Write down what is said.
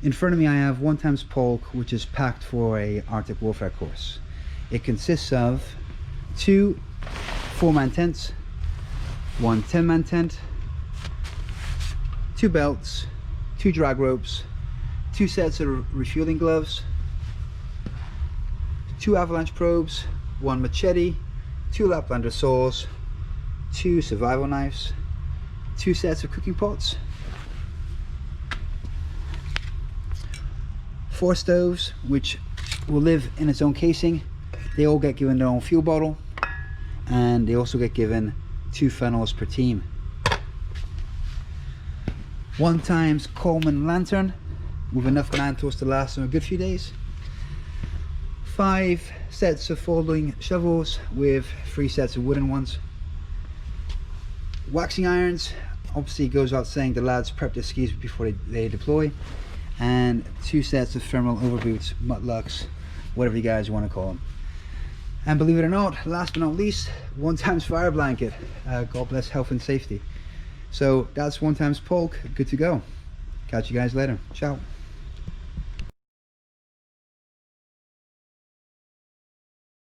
In front of me I have 1 Pulk, which is packed for a Arctic warfare course. It consists of 2 4-man tents, 1 10-man tent, 2 belts, 2 drag ropes, 2 sets of refueling gloves, 2 avalanche probes, 1 machete, 2 Laplander saws, 2 survival knives, 2 sets of cooking pots, 4 stoves which will live in its own casing. They all get given their own fuel bottle, and they also get given 2 funnels per team. 1 Coleman lantern with enough lanterns to last them a good few days. 5 sets of folding shovels with 3 sets of wooden ones. Waxing irons, obviously goes without saying, the lads prep their skis before they deploy. And 2 sets of thermal overboots, muttlucks, whatever you guys want to call them. And believe it or not, last but not least, 1 fire blanket. God bless health and safety. So that's 1 Pulk, good to go. Catch you guys later. Ciao.